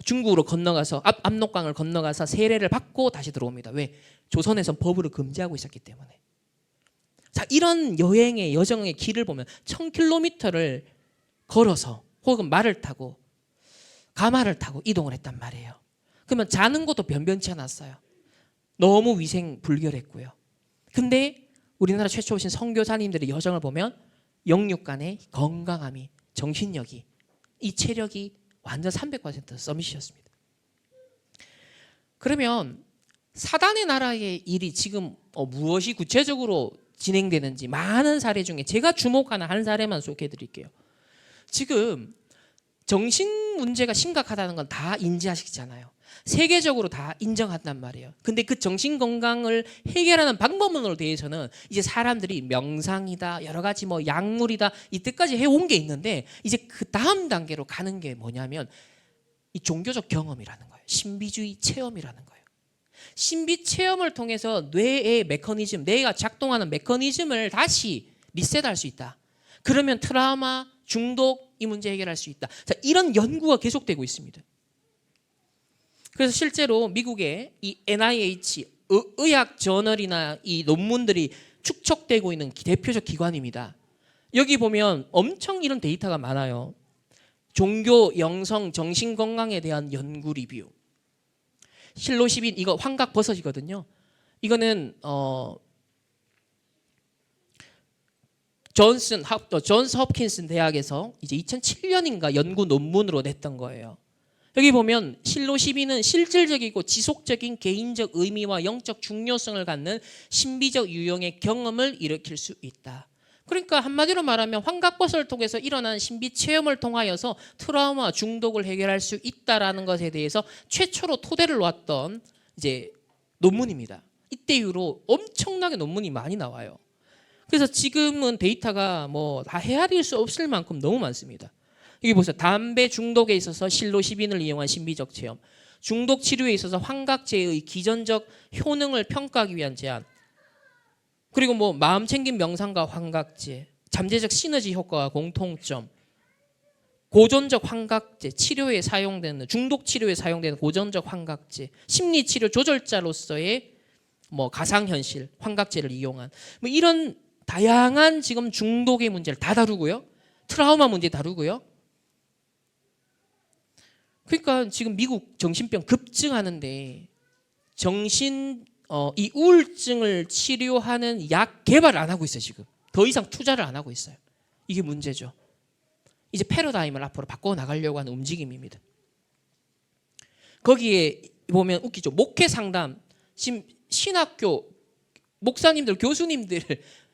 중국으로 건너가서 압록강을 건너가서 세례를 받고 다시 들어옵니다. 왜? 조선에선 법으로 금지하고 있었기 때문에. 자, 이런 여행의 여정의 길을 보면 1000km를 걸어서 혹은 말을 타고 가마를 타고 이동을 했단 말이에요. 그러면 자는 것도 변변치 않았어요. 너무 위생 불결했고요. 근데 우리나라 최초 오신 선교사님들의 여정을 보면 영육간의 건강함이, 정신력이, 이 체력이 완전 300% 서밋이었습니다. 그러면 사단의 나라의 일이 지금 무엇이 구체적으로 진행되는지 많은 사례 중에 제가 주목하는 한 사례만 소개해 드릴게요. 지금 정신 문제가 심각하다는 건 다 인지하시잖아요. 세계적으로 다 인정한단 말이에요. 근데 그 정신 건강을 해결하는 방법론으로 대해서는 이제 사람들이 명상이다, 여러 가지 뭐 약물이다, 이때까지 해온 게 있는데 이제 그 다음 단계로 가는 게 뭐냐면 이 종교적 경험이라는 거예요. 신비주의 체험이라는 거예요. 신비 체험을 통해서 뇌의 메커니즘, 뇌가 작동하는 메커니즘을 다시 리셋할 수 있다. 그러면 트라우마, 중독 이 문제 해결할 수 있다. 자, 이런 연구가 계속되고 있습니다. 그래서 실제로 미국의 이 NIH 의학 저널이나 이 논문들이 축적되고 있는 대표적 기관입니다. 여기 보면 엄청 이런 데이터가 많아요. 종교, 영성, 정신 건강에 대한 연구 리뷰. 실로시빈 이거 환각버섯이거든요. 이거는 존스 홉킨스 대학에서 이제 2007년인가 연구 논문으로 냈던 거예요. 여기 보면 실로시빈은 실질적이고 지속적인 개인적 의미와 영적 중요성을 갖는 신비적 유형의 경험을 일으킬 수 있다. 그러니까 한마디로 말하면 환각버섯을 통해서 일어난 신비 체험을 통하여서 트라우마, 중독을 해결할 수 있다라는 것에 대해서 최초로 토대를 놓았던 이제 논문입니다. 이때 이후로 엄청나게 논문이 많이 나와요. 그래서 지금은 데이터가 뭐 다 헤아릴 수 없을 만큼 너무 많습니다. 여기 보세요. 담배 중독에 있어서 실로시빈을 이용한 신비적 체험, 중독 치료에 있어서 환각제의 기전적 효능을 평가하기 위한 제안, 그리고 뭐 마음 챙김 명상과 환각제, 잠재적 시너지 효과와 공통점, 고전적 환각제, 치료에 사용되는 중독 치료에 사용되는 고전적 환각제, 심리 치료 조절자로서의 뭐 가상현실 환각제를 이용한 뭐 이런 다양한 지금 중독의 문제를 다 다루고요. 트라우마 문제 다루고요. 그러니까 지금 미국 정신병 급증하는데 이 우울증을 치료하는 약 개발을 안 하고 있어요. 지금 더 이상 투자를 안 하고 있어요. 이게 문제죠. 이제 패러다임을 앞으로 바꿔 나가려고 하는 움직임입니다. 거기에 보면 웃기죠. 목회 상담 지금 신학교 목사님들 교수님들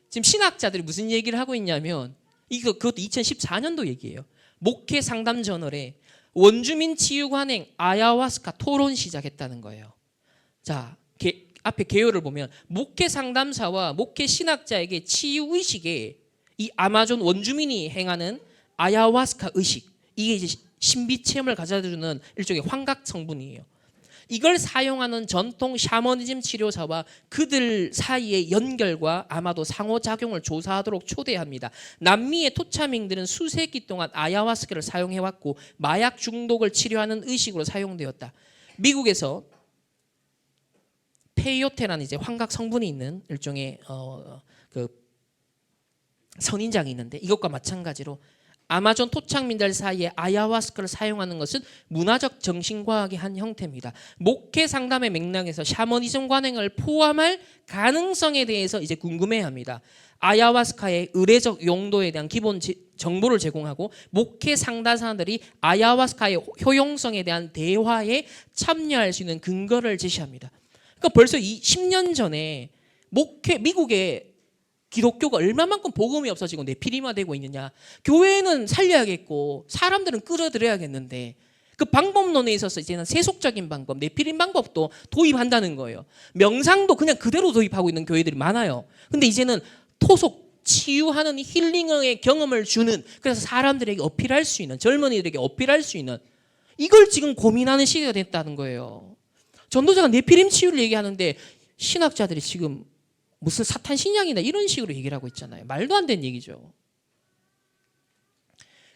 지금 신학자들이 무슨 얘기를 하고 있냐면 그것도 2014년도 얘기예요. 목회 상담 저널에 원주민 치유관행 아야와스카 토론 시작했다는 거예요. 자, 앞에 개요를 보면 목회 상담사와 목회 신학자에게 치유 의식에 이 아마존 원주민이 행하는 아야와스카 의식, 이게 이제 신비 체험을 가져다주는 일종의 환각 성분이에요. 이걸 사용하는 전통 샤머니즘 치료사와 그들 사이의 연결과 아마도 상호작용을 조사하도록 초대합니다. 남미의 토차민들은 수세기 동안 아야와스카를 사용해왔고 마약 중독을 치료하는 의식으로 사용되었다. 미국에서 페이오테라는 이제 환각 성분이 있는 일종의 그 선인장이 있는데 이것과 마찬가지로 아마존 토착민들 사이에 아야와스카를 사용하는 것은 문화적 정신과학의 한 형태입니다. 목회 상담의 맥락에서 샤머니즘 관행을 포함할 가능성에 대해서 이제 궁금해합니다. 아야와스카의 의례적 용도에 대한 기본 정보를 제공하고 목회 상담사들이 아야와스카의 효용성에 대한 대화에 참여할 수 있는 근거를 제시합니다. 그러니까 벌써 10년 전에 미국의 기독교가 얼마만큼 복음이 없어지고 네피림화되고 있느냐. 교회는 살려야겠고 사람들은 끌어들여야겠는데 그 방법론에 있어서 이제는 세속적인 방법, 네피림 방법도 도입한다는 거예요. 명상도 그냥 그대로 도입하고 있는 교회들이 많아요. 근데 이제는 토속, 치유하는 힐링의 경험을 주는, 그래서 사람들에게 어필할 수 있는, 젊은이들에게 어필할 수 있는, 이걸 지금 고민하는 시기가 됐다는 거예요. 전도자가 네피림 치유를 얘기하는데 신학자들이 지금 무슨 사탄 신앙이나 이런 식으로 얘기를 하고 있잖아요. 말도 안 되는 얘기죠.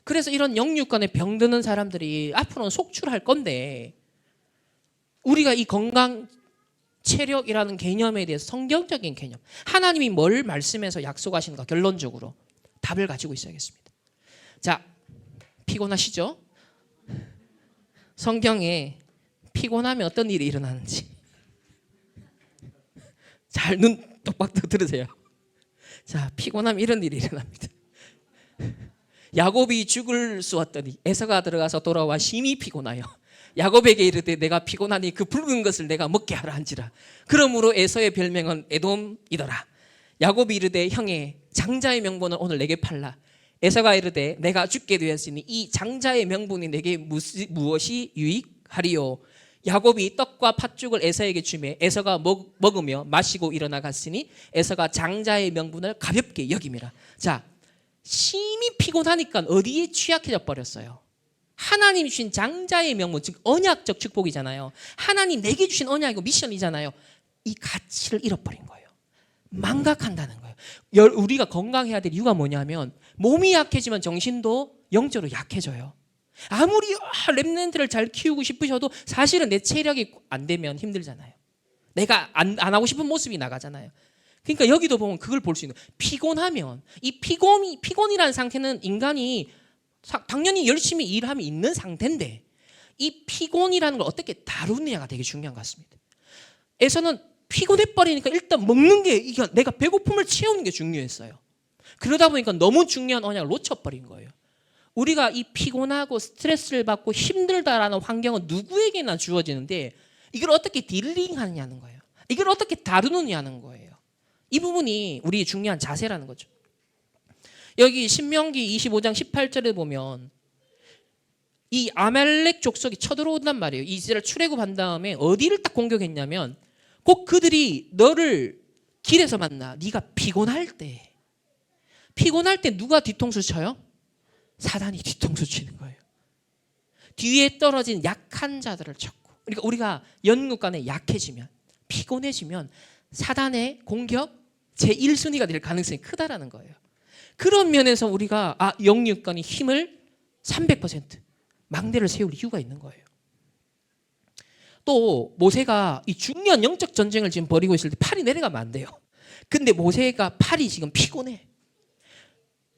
그래서 이런 영육간에 병드는 사람들이 앞으로는 속출할 건데 우리가 이 건강 체력이라는 개념에 대해서 성경적인 개념, 하나님이 뭘 말씀해서 약속하시는가, 결론적으로 답을 가지고 있어야겠습니다. 자, 피곤하시죠? 성경에 피곤하면 어떤 일이 일어나는지 잘 눈 똑바로 들으세요. 자, 피곤하면 이런 일이 일어납니다. 야곱이 죽을 쏘았더니 에서가 들어가서 돌아와 심히 피곤하여 야곱에게 이르되 내가 피곤하니 그 붉은 것을 내가 먹게 하라 한지라. 그러므로 에서의 별명은 에돔이더라. 야곱이 이르되 형의 장자의 명분을 오늘 내게 팔라. 에서가 이르되 내가 죽게 되었으니 이 장자의 명분이 내게 무엇이 유익하리요. 야곱이 떡과 팥죽을 에서에게 주매 에서가 먹으며 마시고 일어나 갔으니 에서가 장자의 명분을 가볍게 여김이라. 자, 심히 피곤하니까 어디에 취약해져 버렸어요? 하나님이 주신 장자의 명분, 즉 언약적 축복이잖아요. 하나님 내게 주신 언약이고 미션이잖아요. 이 가치를 잃어버린 거예요. 망각한다는 거예요. 우리가 건강해야 될 이유가 뭐냐면 몸이 약해지면 정신도 영적으로 약해져요. 아무리 랩런트를 잘 키우고 싶으셔도 사실은 내 체력이 안 되면 힘들잖아요. 내가 안 하고 싶은 모습이 나가잖아요. 그러니까 여기도 보면 그걸 볼 수 있는, 피곤하면 이 피곤이라는 상태는 인간이 당연히 열심히 일하면 있는 상태인데 이 피곤이라는 걸 어떻게 다루느냐가 되게 중요한 것 같습니다. 에서는 피곤해버리니까 일단 먹는 게, 이게 내가 배고픔을 채우는 게 중요했어요. 그러다 보니까 너무 중요한 언약을 놓쳐버린 거예요. 우리가 이 피곤하고 스트레스를 받고 힘들다라는 환경은 누구에게나 주어지는데 이걸 어떻게 딜링하느냐는 거예요. 이걸 어떻게 다루느냐는 거예요. 이 부분이 우리 중요한 자세라는 거죠. 여기 신명기 25장 18절에 보면 이 아말렉 족속이 쳐들어온단 말이에요. 이스라엘 출애굽한 다음에 어디를 딱 공격했냐면 꼭 그들이 너를 길에서 만나. 네가 피곤할 때 누가 뒤통수 쳐요? 사단이 뒤통수 치는 거예요. 뒤에 떨어진 약한 자들을 쳤고, 그러니까 우리가 영육간에 약해지면, 피곤해지면 사단의 공격, 제1순위가 될 가능성이 크다라는 거예요. 그런 면에서 우리가 영육간의 힘을 300% 망대를 세울 이유가 있는 거예요. 또 모세가 이 중요한 영적 전쟁을 지금 벌이고 있을 때 팔이 내려가면 안 돼요. 근데 모세가 팔이 지금 피곤해.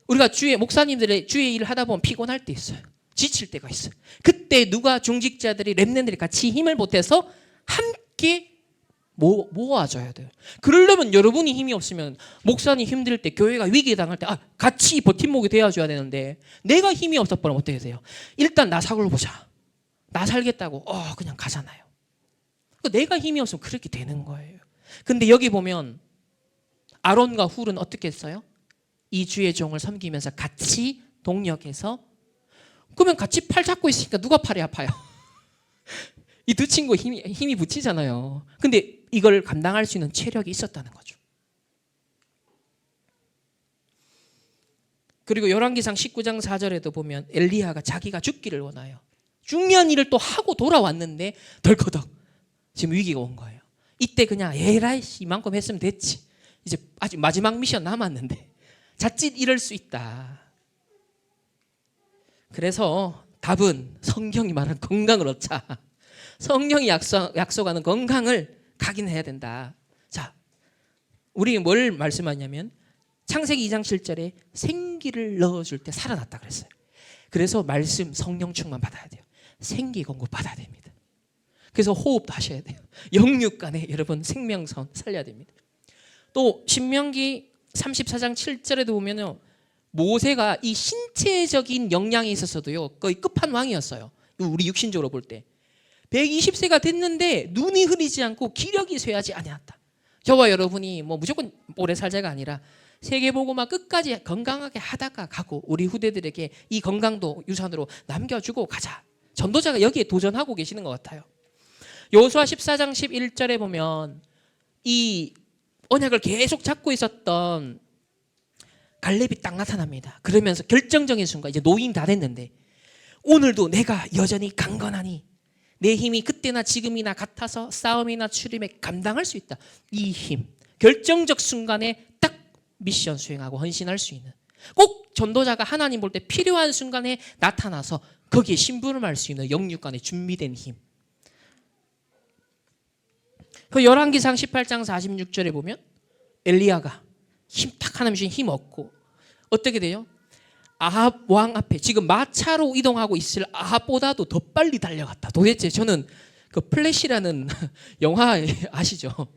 우리가 목사님들의 주의 일을 하다 보면 피곤할 때 있어요. 지칠 때가 있어요. 그때 누가 중직자들이 렘넌트들이 같이 힘을 보태서 함께 모아줘야 돼요. 그러려면 여러분이 힘이 없으면 목사님 힘들 때 교회가 위기에 당할 때 같이 버팀목이 되어줘야 되는데 내가 힘이 없어버리면 어떻게 되세요? 일단 나 사고를 보자. 나 살겠다고 그냥 가잖아요. 내가 힘이 없으면 그렇게 되는 거예요. 근데 여기 보면 아론과 훌은 어떻게 했어요? 이 주의 종을 섬기면서 같이 동력해서 그러면 같이 팔 잡고 있으니까 누가 팔이 아파요? 이 두 친구 힘이 붙이잖아요. 근데 이걸 감당할 수 있는 체력이 있었다는 거죠. 그리고 열왕기상 19장 4절에도 보면 엘리야가 자기가 죽기를 원해요. 중요한 일을 또 하고 돌아왔는데 덜커덕 지금 위기가 온 거예요. 이때 그냥 에라이 이만큼 했으면 됐지. 이제 아직 마지막 미션 남았는데 자칫 이럴 수 있다. 그래서 답은 성경이 말하는 건강을 얻자. 성령이 약속하는 건강을 각인해야 된다. 자, 우리 뭘 말씀하냐면 창세기 2장 7절에 생기를 넣어줄 때 살아났다 그랬어요. 그래서 말씀 성령 충만 받아야 돼요. 생기 공급 받아야 됩니다. 그래서 호흡도 하셔야 돼요. 영육간에 여러분 생명선 살려야 됩니다. 또 신명기 34장 7절에도 보면요, 모세가 이 신체적인 역량에 있어서도요 거의 끝판왕이었어요. 우리 육신적으로 볼 때 120세가 됐는데 눈이 흐리지 않고 기력이 쇠하지 아니었다. 저와 여러분이 무조건 오래 살자가 아니라 세계복음화 끝까지 건강하게 하다가 가고 우리 후대들에게 이 건강도 유산으로 남겨주고 가자. 전도자가 여기에 도전하고 계시는 것 같아요. 여호수아 14장 11절에 보면 이 언약을 계속 잡고 있었던 갈렙이 딱 나타납니다. 그러면서 결정적인 순간 이제 노인 다 됐는데 오늘도 내가 여전히 강건하니 내 힘이 그때나 지금이나 같아서 싸움이나 추림에 감당할 수 있다. 이 힘 결정적 순간에 딱 미션 수행하고 헌신할 수 있는, 꼭 전도자가 하나님 볼 때 필요한 순간에 나타나서 거기에 심부름할 수 있는 영육간에 준비된 힘. 그 열왕기상 18장 46절에 보면 엘리야가 힘 딱 하나 주신 힘 얻고 어떻게 돼요? 아합 왕 앞에 지금 마차로 이동하고 있을 아합보다도 더 빨리 달려갔다. 도대체 저는 그 플래시라는 영화 아시죠?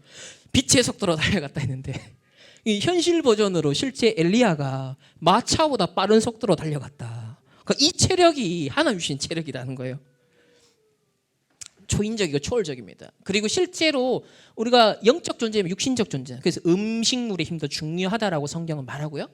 빛의 속도로 달려갔다 했는데 이 현실 버전으로 실제 엘리야가 마차보다 빠른 속도로 달려갔다. 그러니까 이 체력이 하나님 주신 체력이라는 거예요. 초인적이고 초월적입니다. 그리고 실제로 우리가 영적 존재면 육신적 존재. 그래서 음식물의 힘도 중요하다라고 성경은 말하고요.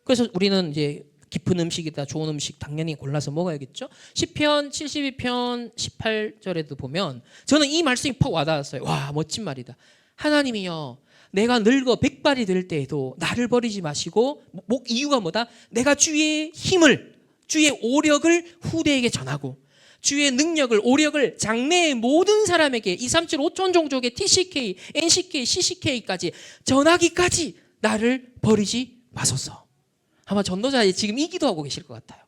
그래서 우리는 이제 깊은 음식이다, 좋은 음식 당연히 골라서 먹어야겠죠. 시편 72편 18절에도 보면 저는 이 말씀이 퍽 와닿았어요. 와, 멋진 말이다. 하나님이여, 내가 늙어 백발이 될 때에도 나를 버리지 마시고, 이유가 뭐다? 내가 주의 힘을, 주의 오력을 후대에게 전하고 주의 능력을, 오력을 장래의 모든 사람에게 237 5천 종족의 TCK, NCK, CCK까지 전하기까지 나를 버리지 마소서. 아마 전도자 지금 이 기도하고 계실 것 같아요.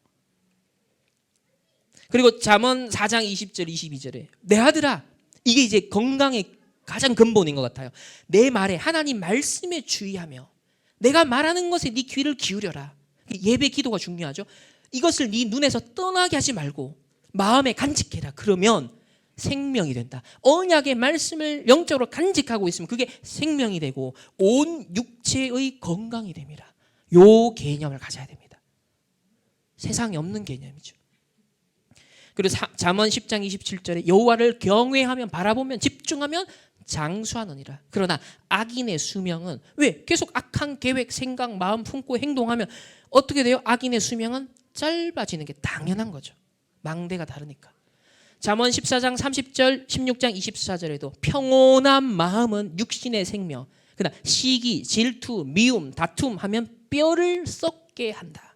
그리고 잠언 4장 20절 22절에 내 아들아, 이게 이제 건강의 가장 근본인 것 같아요. 내 말에, 하나님 말씀에 주의하며 내가 말하는 것에 네 귀를 기울여라. 예배 기도가 중요하죠. 이것을 네 눈에서 떠나게 하지 말고 마음에 간직해라. 그러면 생명이 된다. 언약의 말씀을 영적으로 간직하고 있으면 그게 생명이 되고 온 육체의 건강이 됩니다. 요 개념을 가져야 됩니다. 세상에 없는 개념이죠. 그리고 잠언 10장 27절에 여호와를 경외하면, 바라보면, 집중하면 장수하느니라. 그러나 악인의 수명은, 왜? 계속 악한 계획, 생각, 마음 품고 행동하면 어떻게 돼요? 악인의 수명은 짧아지는 게 당연한 거죠. 망대가 다르니까. 잠언 14장 30절 16장 24절에도 평온한 마음은 육신의 생명, 그러나 시기, 질투, 미움, 다툼 하면 뼈를 썩게 한다.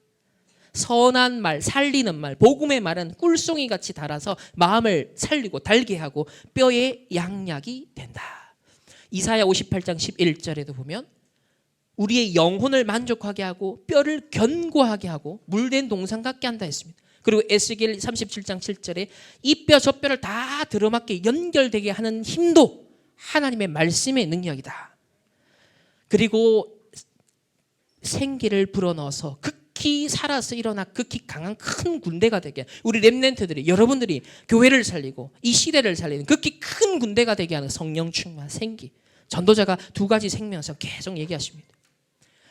선한 말, 살리는 말, 복음의 말은 꿀송이 같이 달아서 마음을 살리고 달게 하고 뼈에 양약이 된다. 이사야 58장 11절에도 보면 우리의 영혼을 만족하게 하고 뼈를 견고하게 하고 물된 동상 같게 한다 했습니다. 그리고 에스겔 37장 7절에 이 뼈 저 뼈를 다 들어맞게 연결되게 하는 힘도 하나님의 말씀의 능력이다. 그리고 생기를 불어넣어서 극히 살아서 일어나 극히 강한 큰 군대가 되게, 우리 렘넌트들이, 여러분들이 교회를 살리고 이 시대를 살리는 극히 큰 군대가 되게 하는 성령 충만, 생기. 전도자가 두 가지 생명에서 계속 얘기하십니다.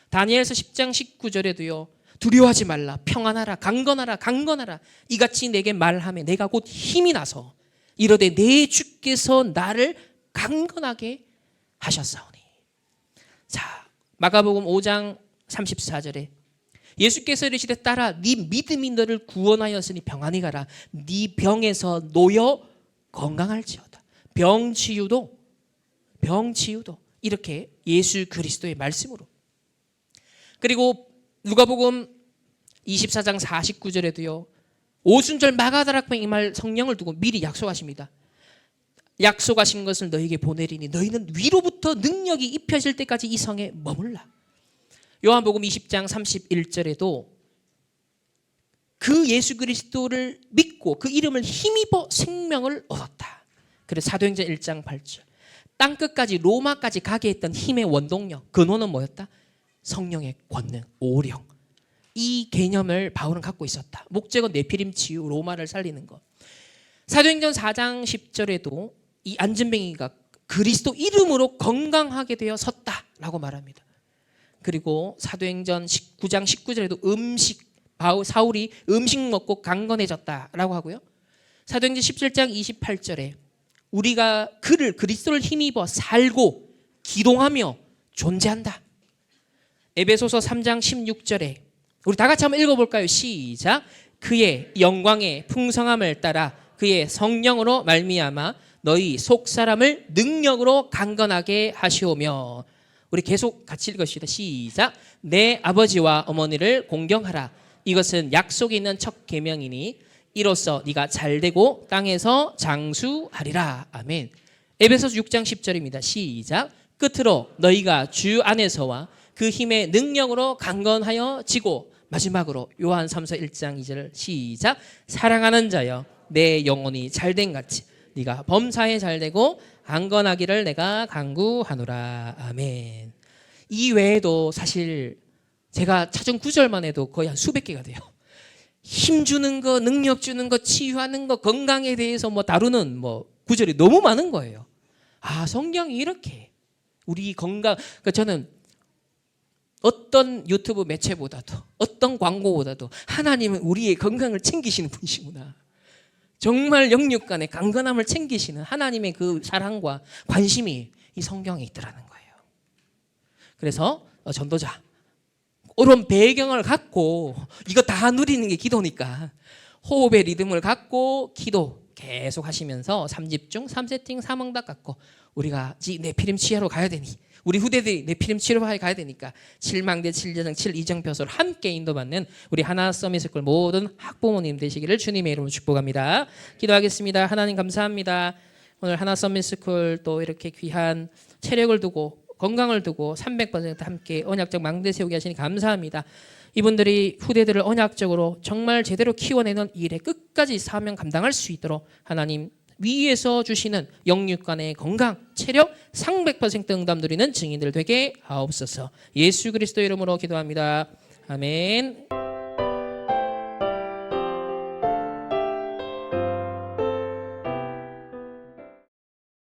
다니엘서 10장 19절에도요. 두려워하지 말라, 평안하라, 강건하라, 강건하라, 이같이 내게 말하며 내가 곧 힘이 나서 이르되 내 주께서 나를 강건하게 하셨사오니. 자, 마가복음 5장 34절에 예수께서 이르시되 딸아 네 믿음이 너를 구원하였으니 평안히 가라, 네 병에서 놓여 건강할지어다. 병치유도 이렇게 예수 그리스도의 말씀으로. 그리고 누가복음 24장 49절에도요. 오순절 마가다락방에 임할 성령을 두고 미리 약속하십니다. 약속하신 것을 너희에게 보내리니 너희는 위로부터 능력이 입혀질 때까지 이 성에 머물라. 요한복음 20장 31절에도 그 예수 그리스도를 믿고 그 이름을 힘입어 생명을 얻었다. 그래서 사도행전 1장 8절 땅끝까지 로마까지 가게 했던 힘의 원동력, 근원은 뭐였다? 성령의 권능, 오령. 이 개념을 바울은 갖고 있었다. 목적은 네피림 치유, 로마를 살리는 것. 사도행전 4장 10절에도 이 안진뱅이가 그리스도 이름으로 건강하게 되어 섰다라고 말합니다. 그리고 사도행전 9장 19절에도 사울이 음식 먹고 강건해졌다라고 하고요. 사도행전 17장 28절에 우리가 그리스도를 힘입어 살고 기동하며 존재한다. 에베소서 3장 16절에 우리 다 같이 한번 읽어볼까요? 시작. 그의 영광의 풍성함을 따라 그의 성령으로 말미암아 너희 속사람을 능력으로 강건하게 하시오며. 우리 계속 같이 읽읍시다. 시작. 내 아버지와 어머니를 공경하라. 이것은 약속이 있는 첫 계명이니 이로써 네가 잘되고 땅에서 장수하리라. 아멘. 에베소서 6장 10절입니다. 시작. 끝으로 너희가 주 안에서와 그 힘의 능력으로 강건하여 지고. 마지막으로 요한 3서 1장 2절 시작. 사랑하는 자여 내 영혼이 잘된 같이 네가 범사에 잘되고 강건하기를 내가 간구하노라. 아멘. 이 외에도 사실 제가 찾은 구절만 해도 거의 한 수백 개가 돼요. 힘 주는 거, 능력 주는 거, 치유하는 거, 건강에 대해서 다루는 구절이 너무 많은 거예요. 아, 성경이 이렇게 우리 건강, 그러니까 저는 어떤 유튜브 매체보다도 어떤 광고보다도 하나님은 우리의 건강을 챙기시는 분이시구나. 정말 영육간의 강건함을 챙기시는 하나님의 그 사랑과 관심이 이 성경에 있더라는 거예요. 그래서 전도자 이런 배경을 갖고 이거 다 누리는 게 기도니까 호흡의 리듬을 갖고 기도 계속 하시면서 3집중, 3세팅, 3응답 갖고 우리가 네피림 치유하러 가야 되니 우리 후대들이 네피림 치료하러 가야 되니까 7망대 7재정 7이정표소를 함께 인도받는 우리 하나 서밋스쿨 모든 학부모님 되시기를 주님의 이름으로 축복합니다. 기도하겠습니다. 하나님 감사합니다. 오늘 하나 서밋스쿨 또 이렇게 귀한 체력을 두고 건강을 두고 300% 함께 언약적 망대 세우게 하시니 감사합니다. 이분들이 후대들을 언약적으로 정말 제대로 키워내는 일에 끝까지 사명 감당할 수 있도록 하나님 위에서 주시는 영육간의 건강, 체력, 300% 응답 누리는 증인들 되게 하옵소서. 예수 그리스도 이름으로 기도합니다. 아멘.